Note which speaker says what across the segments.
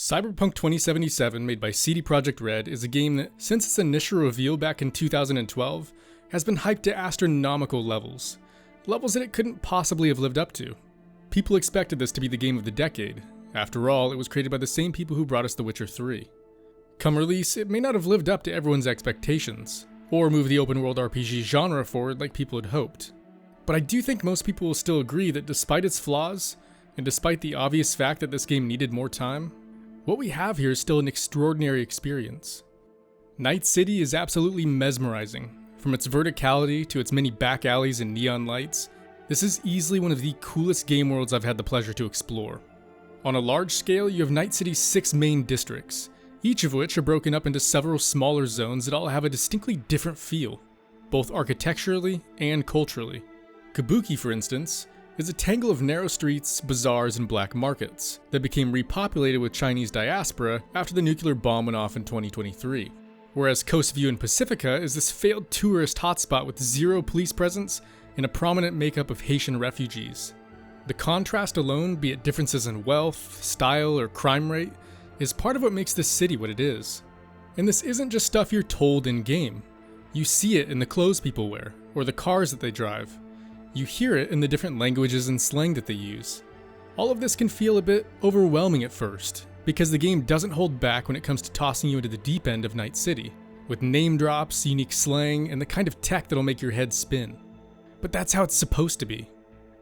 Speaker 1: Cyberpunk 2077, made by CD Projekt Red, is a game that, since its initial reveal back in 2012, has been hyped to astronomical levels. Levels that it couldn't possibly have lived up to. People expected this to be the game of the decade. After all, it was created by the same people who brought us The Witcher 3. Come release, it may not have lived up to everyone's expectations, or move the open world RPG genre forward like people had hoped. But I do think most people will still agree that despite its flaws, and despite the obvious fact that this game needed more time, what we have here is still an extraordinary experience. Night City is absolutely mesmerizing. From its verticality to its many back alleys and neon lights, this is easily one of the coolest game worlds I've had the pleasure to explore. On a large scale, you have Night City's 6 main districts, each of which are broken up into several smaller zones that all have a distinctly different feel, both architecturally and culturally. Kabuki, for instance, is a tangle of narrow streets, bazaars, and black markets that became repopulated with Chinese diaspora after the nuclear bomb went off in 2023. Whereas Coast View in Pacifica is this failed tourist hotspot with zero police presence and a prominent makeup of Haitian refugees. The contrast alone, be it differences in wealth, style, or crime rate, is part of what makes this city what it is. And this isn't just stuff you're told in-game. You see it in the clothes people wear, or the cars that they drive. You hear it in the different languages and slang that they use. All of this can feel a bit overwhelming at first, because the game doesn't hold back when it comes to tossing you into the deep end of Night City, with name drops, unique slang, and the kind of tech that'll make your head spin. But that's how it's supposed to be.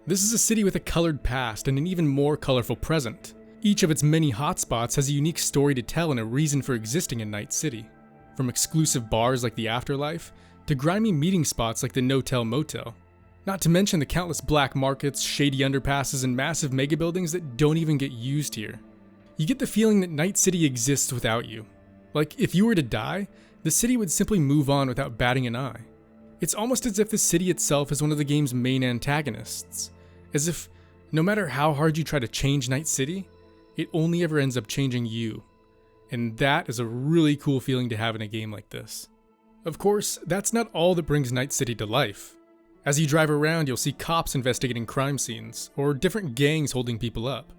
Speaker 1: This is a city with a colored past and an even more colorful present. Each of its many hotspots has a unique story to tell and a reason for existing in Night City. From exclusive bars like the Afterlife, to grimy meeting spots like the No-Tell Motel. Not to mention the countless black markets, shady underpasses, and massive mega buildings that don't even get used here. You get the feeling that Night City exists without you. Like, if you were to die, the city would simply move on without batting an eye. It's almost as if the city itself is one of the game's main antagonists. As if, no matter how hard you try to change Night City, it only ever ends up changing you. And that is a really cool feeling to have in a game like this. Of course, that's not all that brings Night City to life. As you drive around, you'll see cops investigating crime scenes, or different gangs holding people up.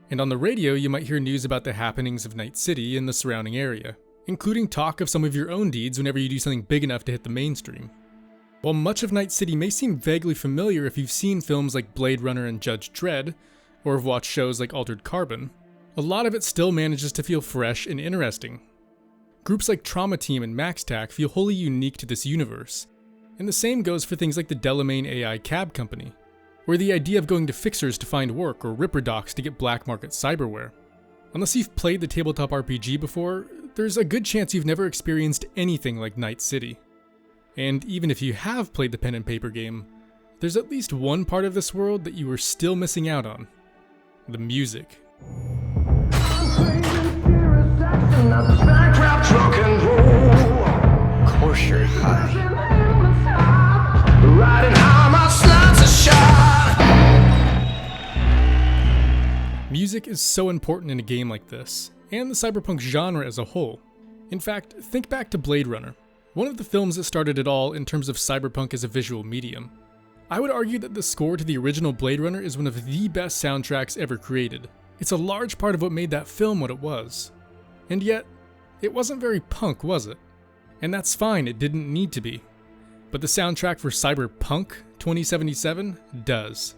Speaker 1: And on the radio, you might hear news about the happenings of Night City and the surrounding area, including talk of some of your own deeds whenever you do something big enough to hit the mainstream. While much of Night City may seem vaguely familiar if you've seen films like Blade Runner and Judge Dredd, or have watched shows like Altered Carbon, a lot of it still manages to feel fresh and interesting. Groups like Trauma Team and MaxTac feel wholly unique to this universe, and the same goes for things like the Delamain AI Cab Company, or the idea of going to Fixers to find work or Ripper Docs to get black market cyberware. Unless you've played the tabletop RPG before, there's a good chance you've never experienced anything like Night City. And even if you have played the pen and paper game, there's at least one part of this world that you are still missing out on: the music.
Speaker 2: Of course you're high.
Speaker 1: Music is so important in a game like this, and the cyberpunk genre as a whole. In fact, think back to Blade Runner, one of the films that started it all in terms of cyberpunk as a visual medium. I would argue that the score to the original Blade Runner is one of the best soundtracks ever created. It's a large part of what made that film what it was. And yet, it wasn't very punk, was it? And that's fine, it didn't need to be. But the soundtrack for Cyberpunk 2077 does.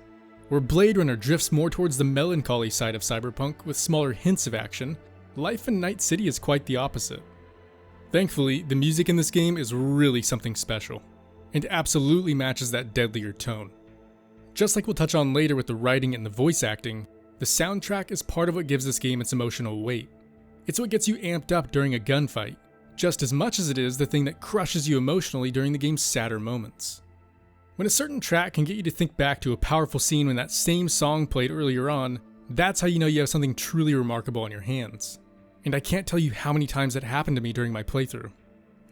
Speaker 1: Where Blade Runner drifts more towards the melancholy side of cyberpunk with smaller hints of action, life in Night City is quite the opposite. Thankfully, the music in this game is really something special, and absolutely matches that deadlier tone. Just like we'll touch on later with the writing and the voice acting, the soundtrack is part of what gives this game its emotional weight. It's what gets you amped up during a gunfight, just as much as it is the thing that crushes you emotionally during the game's sadder moments. When a certain track can get you to think back to a powerful scene when that same song played earlier on, that's how you know you have something truly remarkable on your hands. And I can't tell you how many times that happened to me during my playthrough.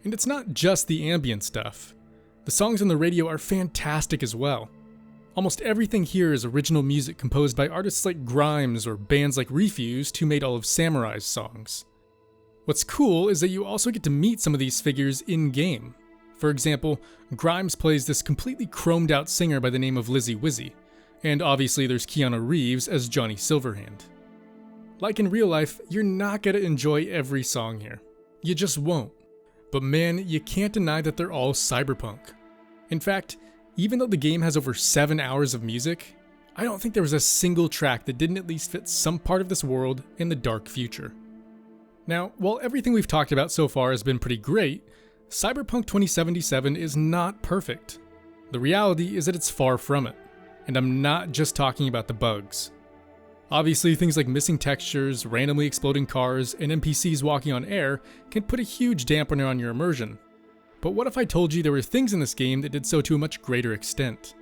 Speaker 1: And it's not just the ambient stuff. The songs on the radio are fantastic as well. Almost everything here is original music composed by artists like Grimes or bands like Refused, who made all of Samurai's songs. What's cool is that you also get to meet some of these figures in-game. For example, Grimes plays this completely chromed out singer by the name of Lizzie Wizzy, and obviously there's Keanu Reeves as Johnny Silverhand. Like in real life, you're not gonna enjoy every song here. You just won't. But man, you can't deny that they're all cyberpunk. In fact, even though the game has over 7 hours of music, I don't think there was a single track that didn't at least fit some part of this world in the dark future. Now, while everything we've talked about so far has been pretty great, Cyberpunk 2077 is not perfect. The reality is that it's far from it, and I'm not just talking about the bugs. Obviously, things like missing textures, randomly exploding cars, and NPCs walking on air can put a huge dampener on your immersion. But what if I told you there were things in this game that did so to a much greater extent?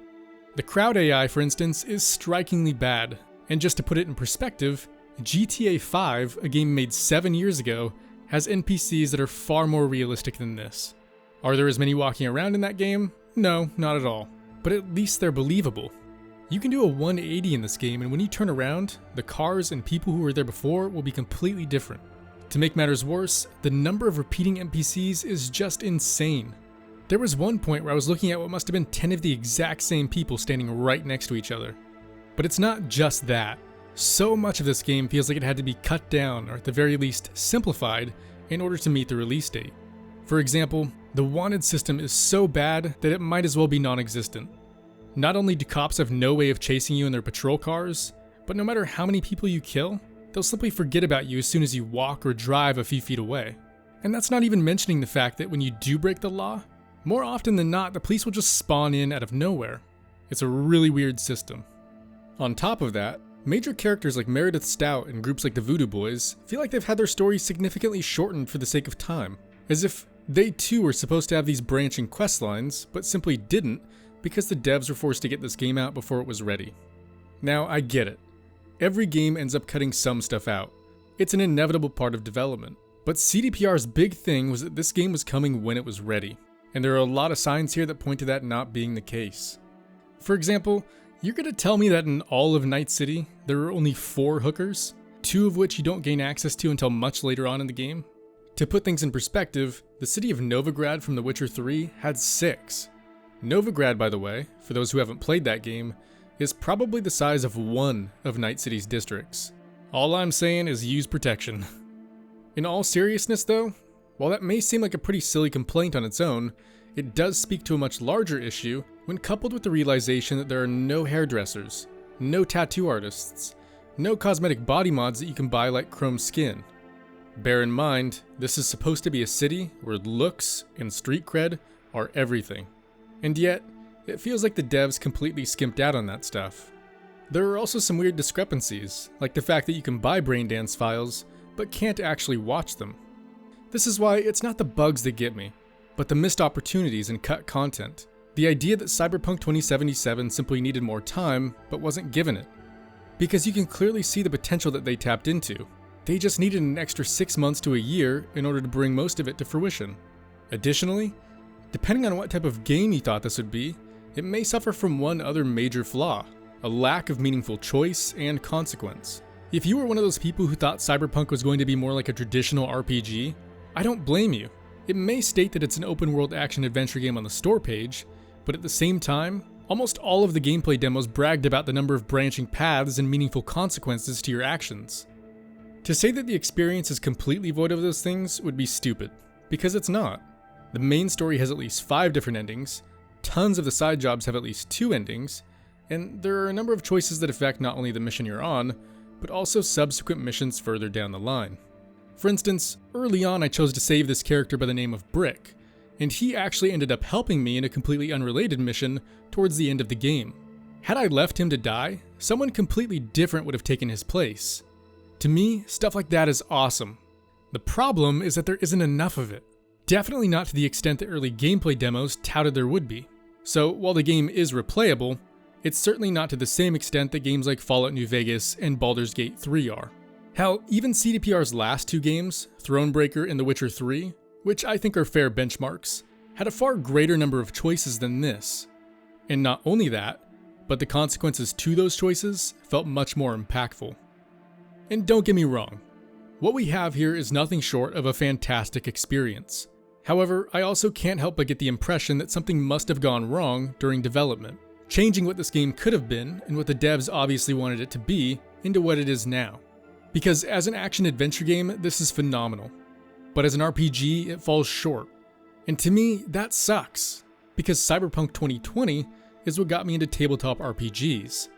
Speaker 1: The crowd AI, for instance, is strikingly bad, and just to put it in perspective, GTA 5, a game made 7 years ago, has NPCs that are far more realistic than this. Are there as many walking around in that game? No, not at all. But at least they're believable. You can do a 180 in this game, and when you turn around, the cars and people who were there before will be completely different. To make matters worse, the number of repeating NPCs is just insane. There was one point where I was looking at what must have been 10 of the exact same people standing right next to each other. But it's not just that. So much of this game feels like it had to be cut down, or at the very least simplified, in order to meet the release date. For example, the wanted system is so bad that it might as well be non-existent. Not only do cops have no way of chasing you in their patrol cars, but no matter how many people you kill, they'll simply forget about you as soon as you walk or drive a few feet away. And that's not even mentioning the fact that when you do break the law, more often than not, the police will just spawn in out of nowhere. It's a really weird system. On top of that, major characters like Meredith Stout and groups like the Voodoo Boys feel like they've had their stories significantly shortened for the sake of time, as if they too were supposed to have these branching quest lines, but simply didn't because the devs were forced to get this game out before it was ready. Now, I get it. Every game ends up cutting some stuff out. It's an inevitable part of development. But CDPR's big thing was that this game was coming when it was ready, and there are a lot of signs here that point to that not being the case. For example, you're gonna tell me that in all of Night City, there are only 4 hookers, 2 of which you don't gain access to until much later on in the game? To put things in perspective, the city of Novigrad from The Witcher 3 had 6. Novigrad, by the way, for those who haven't played that game, is probably the size of one of Night City's districts. All I'm saying is use protection. In all seriousness though, while that may seem like a pretty silly complaint on its own, it does speak to a much larger issue when coupled with the realization that there are no hairdressers, no tattoo artists, no cosmetic body mods that you can buy like chrome skin. Bear in mind, this is supposed to be a city where looks and street cred are everything. And yet, it feels like the devs completely skimped out on that stuff. There are also some weird discrepancies, like the fact that you can buy Braindance files, but can't actually watch them. This is why it's not the bugs that get me, but the missed opportunities and cut content. The idea that Cyberpunk 2077 simply needed more time, but wasn't given it. Because you can clearly see the potential that they tapped into. They just needed an extra 6 months to a year in order to bring most of it to fruition. Additionally, depending on what type of game you thought this would be, it may suffer from one other major flaw, a lack of meaningful choice and consequence. If you were one of those people who thought Cyberpunk was going to be more like a traditional RPG, I don't blame you. It may state that it's an open world action adventure game on the store page, but at the same time, almost all of the gameplay demos bragged about the number of branching paths and meaningful consequences to your actions. To say that the experience is completely void of those things would be stupid, because it's not. The main story has at least 5 different endings, tons of the side jobs have at least 2 endings, and there are a number of choices that affect not only the mission you're on, but also subsequent missions further down the line. For instance, early on I chose to save this character by the name of Brick, and he actually ended up helping me in a completely unrelated mission towards the end of the game. Had I left him to die, someone completely different would have taken his place. To me, stuff like that is awesome. The problem is that there isn't enough of it. Definitely not to the extent that early gameplay demos touted there would be. So while the game is replayable, it's certainly not to the same extent that games like Fallout New Vegas and Baldur's Gate 3 are. Hell, even CDPR's last 2 games, Thronebreaker and The Witcher 3, which I think are fair benchmarks, had a far greater number of choices than this. And not only that, but the consequences to those choices felt much more impactful. And don't get me wrong, what we have here is nothing short of a fantastic experience. However, I also can't help but get the impression that something must have gone wrong during development, changing what this game could have been and what the devs obviously wanted it to be into what it is now. Because as an action-adventure game, this is phenomenal. But as an RPG, it falls short. And to me, that sucks. Because Cyberpunk 2020 is what got me into tabletop RPGs,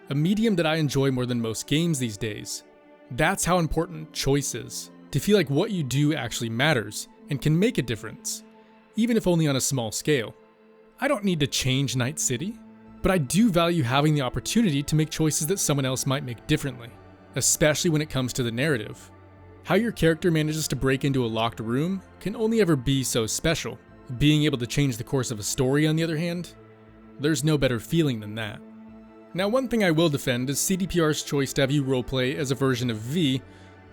Speaker 1: a medium that I enjoy more than most games these days. That's how important choice is, to feel like what you do actually matters and can make a difference, even if only on a small scale. I don't need to change Night City, but I do value having the opportunity to make choices that someone else might make differently, especially when it comes to the narrative. How your character manages to break into a locked room can only ever be so special. Being able to change the course of a story, on the other hand, there's no better feeling than that. Now, one thing I will defend is CDPR's choice to have you roleplay as a version of V,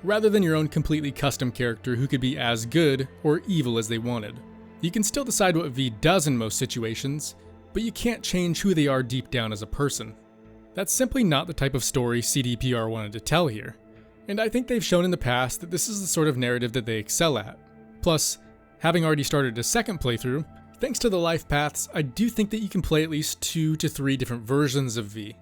Speaker 1: rather than your own completely custom character who could be as good or evil as they wanted. You can still decide what V does in most situations, but you can't change who they are deep down as a person. That's simply not the type of story CDPR wanted to tell here, and I think they've shown in the past that this is the sort of narrative that they excel at. Plus, having already started a second playthrough, thanks to the life paths, I do think that you can play at least 2 to 3 different versions of V.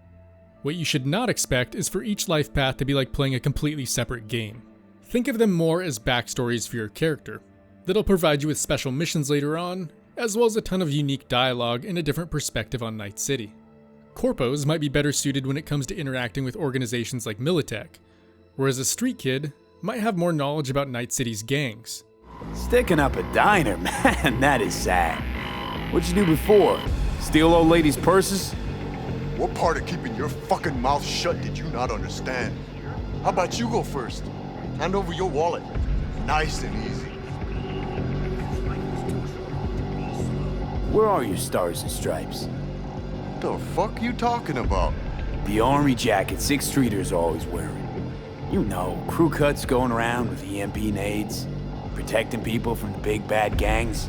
Speaker 1: What you should not expect is for each life path to be like playing a completely separate game. Think of them more as backstories for your character, that'll provide you with special missions later on, as well as a ton of unique dialogue and a different perspective on Night City. Corpos might be better suited when it comes to interacting with organizations like Militech, whereas a street kid might have more knowledge about Night City's gangs.
Speaker 2: Sticking up a diner, man, that is sad. What'd you do before? Steal old ladies' purses?
Speaker 3: What part of keeping your fucking mouth shut did you not understand? How about you go first? Hand over your wallet. Nice and easy.
Speaker 2: Where are your stars and stripes?
Speaker 3: The fuck you talking about?
Speaker 2: The army jacket 6th Streeters are always wearing. You know, crew cuts going around with EMP nades, protecting people from the big bad gangs.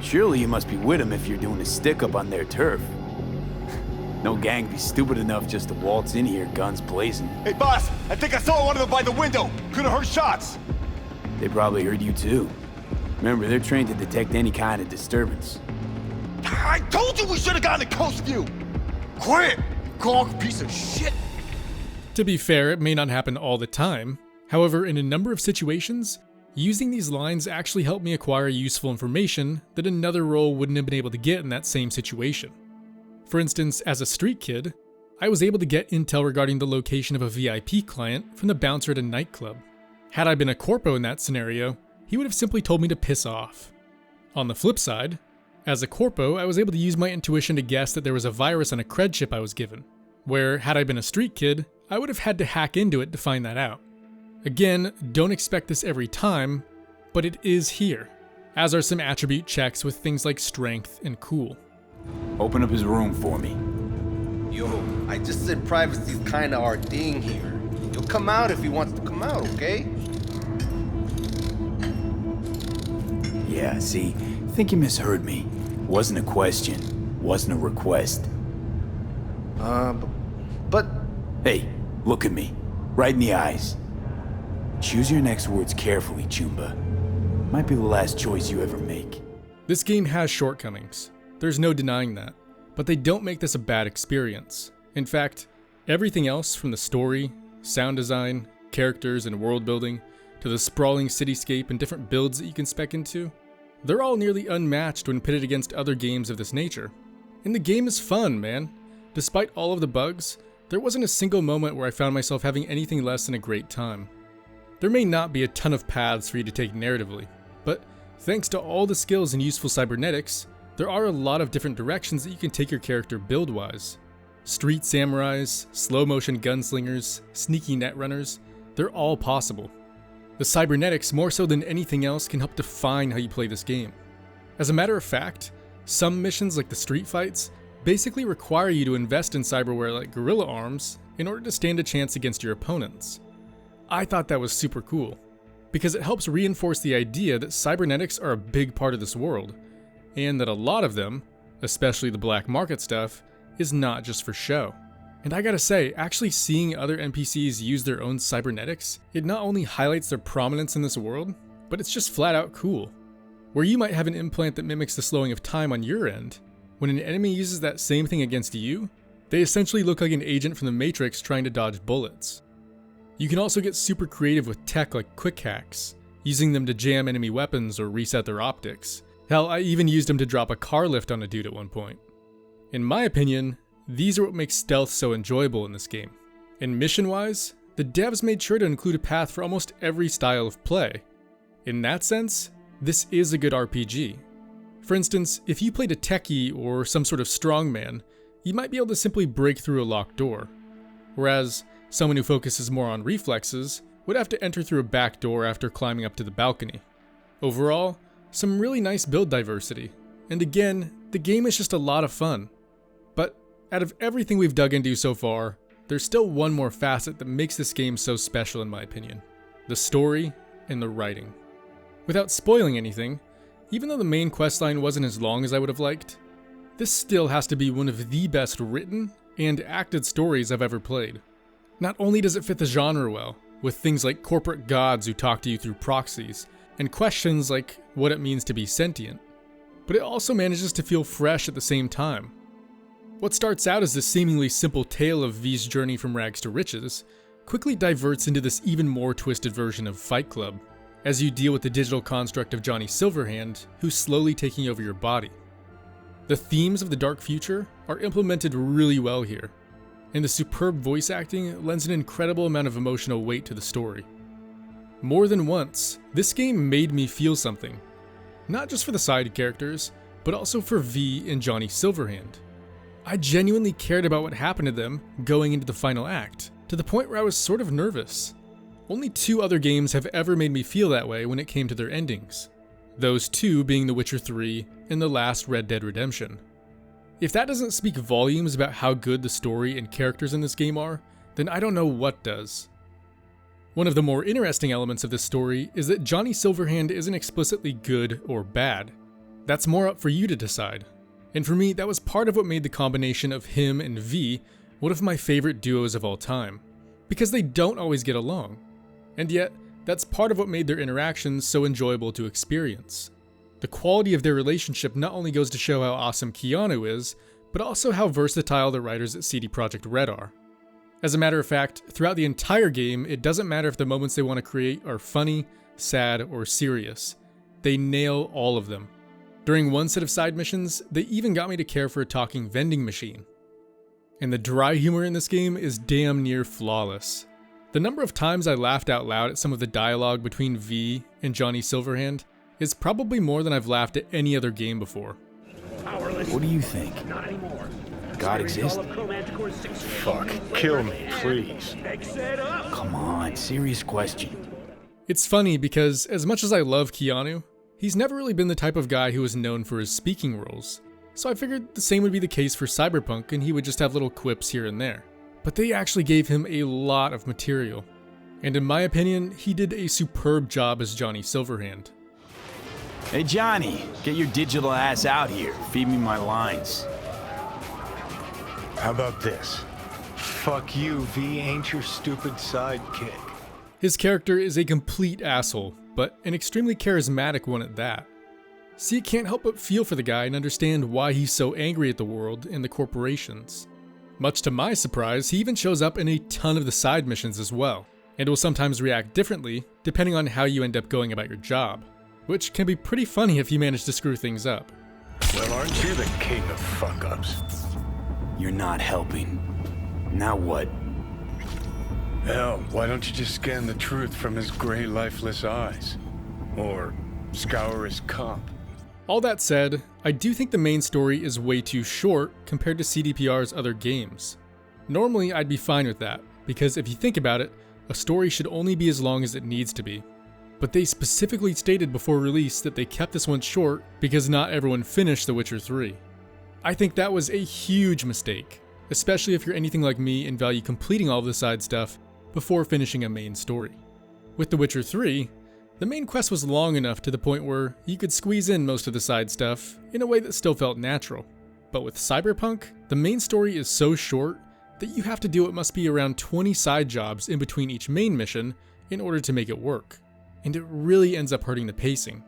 Speaker 2: Surely you must be with them if you're doing a stick-up on their turf. No gang be stupid enough just to waltz in here, guns blazing.
Speaker 3: Hey boss, I think I saw one of them by the window. Could've heard shots.
Speaker 2: They probably heard you too. Remember, they're trained to detect any kind of disturbance.
Speaker 3: I told you we should've gotten a coast view. Quiet, gawk piece of shit.
Speaker 1: To be fair, it may not happen all the time. However, in a number of situations, using these lines actually helped me acquire useful information that another role wouldn't have been able to get in that same situation. For instance, as a street kid, I was able to get intel regarding the location of a VIP client from the bouncer at a nightclub. Had I been a corpo in that scenario, he would have simply told me to piss off. On the flip side, as a corpo, I was able to use my intuition to guess that there was a virus on a cred chip I was given, where had I been a street kid, I would have had to hack into it to find that out. Again, don't expect this every time, but it is here, as are some attribute checks with things like strength and cool.
Speaker 2: Open up his room for me.
Speaker 4: Yo, I just said privacy's kinda our thing here. He'll come out if he wants to come out, okay?
Speaker 2: Yeah, see, think you misheard me. Wasn't a question, wasn't a request.
Speaker 4: But
Speaker 2: Hey, look at me, right in the eyes. Choose your next words carefully, Chumba. Might be the last choice you ever make.
Speaker 1: This game has shortcomings, there's no denying that, but they don't make this a bad experience. In fact, everything else from the story, sound design, characters and world building, to the sprawling cityscape and different builds that you can spec into, they're all nearly unmatched when pitted against other games of this nature. And the game is fun, man. Despite all of the bugs, there wasn't a single moment where I found myself having anything less than a great time. There may not be a ton of paths for you to take narratively, but thanks to all the skills and useful cybernetics, there are a lot of different directions that you can take your character build-wise. Street samurais, slow-motion gunslingers, sneaky netrunners, they're all possible. The cybernetics, more so than anything else, can help define how you play this game. As a matter of fact, some missions like the street fights basically require you to invest in cyberware like gorilla arms in order to stand a chance against your opponents. I thought that was super cool, because it helps reinforce the idea that cybernetics are a big part of this world, and that a lot of them, especially the black market stuff, is not just for show. And I gotta say, actually seeing other NPCs use their own cybernetics, it not only highlights their prominence in this world, but it's just flat out cool. Where you might have an implant that mimics the slowing of time on your end, when an enemy uses that same thing against you, they essentially look like an agent from the Matrix trying to dodge bullets. You can also get super creative with tech like quick hacks, using them to jam enemy weapons or reset their optics. Hell, I even used them to drop a car lift on a dude at one point. In my opinion, these are what makes stealth so enjoyable in this game. And mission-wise, the devs made sure to include a path for almost every style of play. In that sense, this is a good RPG. For instance, if you played a techie or some sort of strongman, you might be able to simply break through a locked door. Whereas, someone who focuses more on reflexes would have to enter through a back door after climbing up to the balcony. Overall, some really nice build diversity. And again, the game is just a lot of fun. But out of everything we've dug into so far, there's still one more facet that makes this game so special in my opinion. The story and the writing. Without spoiling anything, even though the main questline wasn't as long as I would have liked, this still has to be one of the best written and acted stories I've ever played. Not only does it fit the genre well, with things like corporate gods who talk to you through proxies, and questions like what it means to be sentient, but it also manages to feel fresh at the same time. What starts out as this seemingly simple tale of V's journey from rags to riches quickly diverts into this even more twisted version of Fight Club, as you deal with the digital construct of Johnny Silverhand, who's slowly taking over your body. The themes of the dark future are implemented really well here, and the superb voice acting lends an incredible amount of emotional weight to the story. More than once, this game made me feel something, not just for the side characters, but also for V and Johnny Silverhand. I genuinely cared about what happened to them going into the final act, to the point where I was sort of nervous. Only 2 other games have ever made me feel that way when it came to their endings. Those 2 being The Witcher 3 and the last Red Dead Redemption. If that doesn't speak volumes about how good the story and characters in this game are, then I don't know what does. One of the more interesting elements of this story is that Johnny Silverhand isn't explicitly good or bad. That's more up for you to decide. And for me, that was part of what made the combination of him and V one of my favorite duos of all time, because they don't always get along. And yet, that's part of what made their interactions so enjoyable to experience. The quality of their relationship not only goes to show how awesome Keanu is, but also how versatile the writers at CD Projekt Red are. As a matter of fact, throughout the entire game, it doesn't matter if the moments they want to create are funny, sad, or serious. They nail all of them. During one set of side missions, they even got me to care for a talking vending machine. And the dry humor in this game is damn near flawless. The number of times I laughed out loud at some of the dialogue between V and Johnny Silverhand is probably more than I've laughed at any other game before.
Speaker 2: What do you think? God exists?
Speaker 5: Fuck, kill me, please.
Speaker 2: Come on, serious question.
Speaker 1: It's funny because as much as I love Keanu, he's never really been the type of guy who is known for his speaking roles. So I figured the same would be the case for Cyberpunk and he would just have little quips here and there. But they actually gave him a lot of material. And in my opinion, he did a superb job as Johnny Silverhand.
Speaker 2: Hey Johnny, get your digital ass out here. Feed me my lines.
Speaker 5: How about this? Fuck you, V ain't your stupid sidekick.
Speaker 1: His character is a complete asshole, but an extremely charismatic one at that. So you can't help but feel for the guy and understand why he's so angry at the world and the corporations. Much to my surprise, he even shows up in a ton of the side missions as well, and will sometimes react differently depending on how you end up going about your job, which can be pretty funny if you manage to screw things up.
Speaker 5: Well, aren't you the king of fuck-ups?
Speaker 2: You're not helping. Now what?
Speaker 5: Hell, why don't you just scan the truth from his gray, lifeless eyes? Or scour his comp?
Speaker 1: All that said, I do think the main story is way too short compared to CDPR's other games. Normally, I'd be fine with that, because if you think about it, a story should only be as long as it needs to be. But they specifically stated before release that they kept this one short because not everyone finished The Witcher 3. I think that was a huge mistake, especially if you're anything like me and value completing all of the side stuff before finishing a main story. With The Witcher 3, the main quest was long enough to the point where you could squeeze in most of the side stuff in a way that still felt natural. But with Cyberpunk, the main story is so short that you have to do what must be around 20 side jobs in between each main mission in order to make it work. And it really ends up hurting the pacing.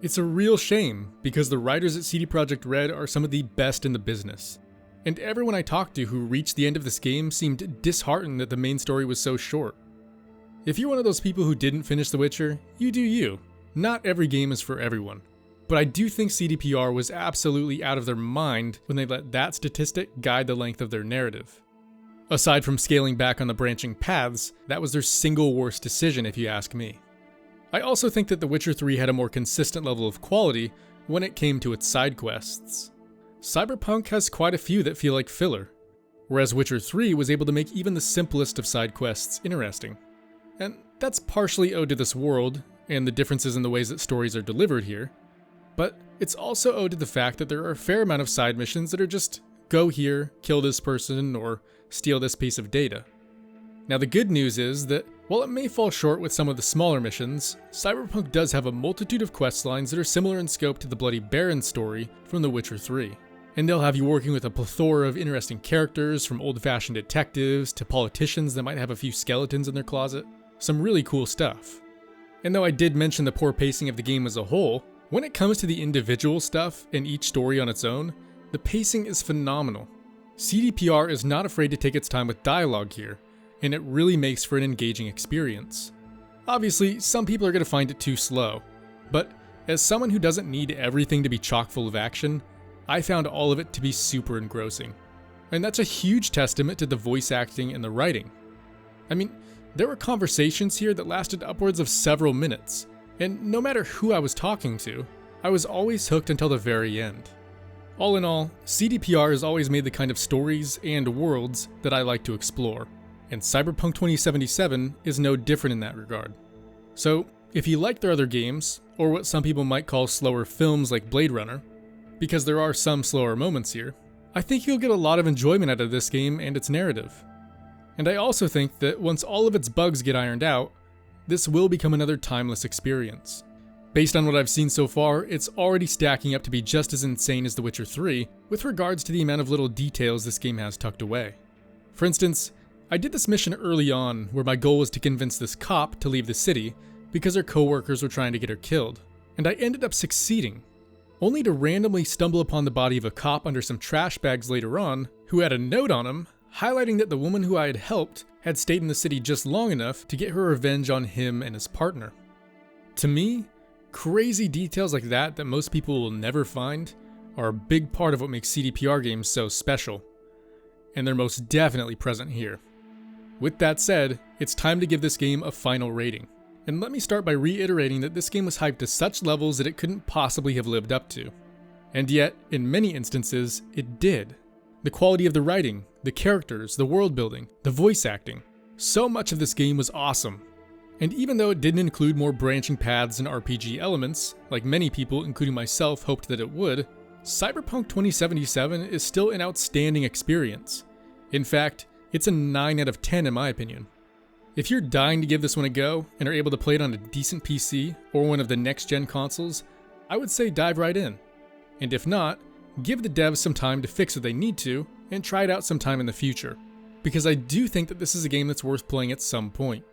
Speaker 1: It's a real shame because the writers at CD Projekt Red are some of the best in the business. And everyone I talked to who reached the end of this game seemed disheartened that the main story was so short. If you're one of those people who didn't finish The Witcher, you do you. Not every game is for everyone. But I do think CDPR was absolutely out of their mind when they let that statistic guide the length of their narrative. Aside from scaling back on the branching paths, that was their single worst decision if you ask me. I also think that The Witcher 3 had a more consistent level of quality when it came to its side quests. Cyberpunk has quite a few that feel like filler, whereas Witcher 3 was able to make even the simplest of side quests interesting. And that's partially owed to this world, and the differences in the ways that stories are delivered here, but it's also owed to the fact that there are a fair amount of side missions that are just go here, kill this person, or steal this piece of data. Now the good news is that while it may fall short with some of the smaller missions, Cyberpunk does have a multitude of quest lines that are similar in scope to the Bloody Baron story from The Witcher 3. And they'll have you working with a plethora of interesting characters, from old-fashioned detectives to politicians that might have a few skeletons in their closet. Some really cool stuff. And though I did mention the poor pacing of the game as a whole, when it comes to the individual stuff and each story on its own, the pacing is phenomenal. CDPR is not afraid to take its time with dialogue here, and it really makes for an engaging experience. Obviously, some people are going to find it too slow, but as someone who doesn't need everything to be chock full of action, I found all of it to be super engrossing. And that's a huge testament to the voice acting and the writing. I mean, there were conversations here that lasted upwards of several minutes, and no matter who I was talking to, I was always hooked until the very end. All in all, CDPR has always made the kind of stories and worlds that I like to explore, and Cyberpunk 2077 is no different in that regard. So, if you like their other games, or what some people might call slower films like Blade Runner, because there are some slower moments here, I think you'll get a lot of enjoyment out of this game and its narrative. And I also think that once all of its bugs get ironed out, this will become another timeless experience. Based on what I've seen so far, it's already stacking up to be just as insane as The Witcher 3 with regards to the amount of little details this game has tucked away. For instance, I did this mission early on where my goal was to convince this cop to leave the city because her coworkers were trying to get her killed, and I ended up succeeding, only to randomly stumble upon the body of a cop under some trash bags later on who had a note on him highlighting that the woman who I had helped had stayed in the city just long enough to get her revenge on him and his partner. To me, crazy details like that most people will never find are a big part of what makes CDPR games so special, and they're most definitely present here. With that said, it's time to give this game a final rating. And let me start by reiterating that this game was hyped to such levels that it couldn't possibly have lived up to. And yet, in many instances, it did. The quality of the writing, the characters, the world building, the voice acting. So much of this game was awesome. And even though it didn't include more branching paths and RPG elements, like many people, including myself, hoped that it would, Cyberpunk 2077 is still an outstanding experience. In fact, it's a 9 out of 10 in my opinion. If you're dying to give this one a go and are able to play it on a decent PC or one of the next-gen consoles, I would say dive right in. And if not, give the devs some time to fix what they need to and try it out sometime in the future, because I do think that this is a game that's worth playing at some point.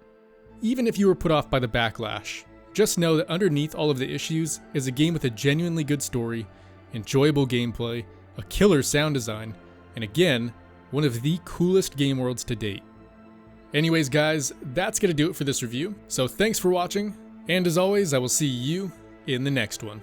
Speaker 1: Even if you were put off by the backlash, just know that underneath all of the issues is a game with a genuinely good story, enjoyable gameplay, a killer sound design, and again, one of the coolest game worlds to date. Anyways guys, that's gonna do it for this review, so thanks for watching, and as always, I will see you in the next one.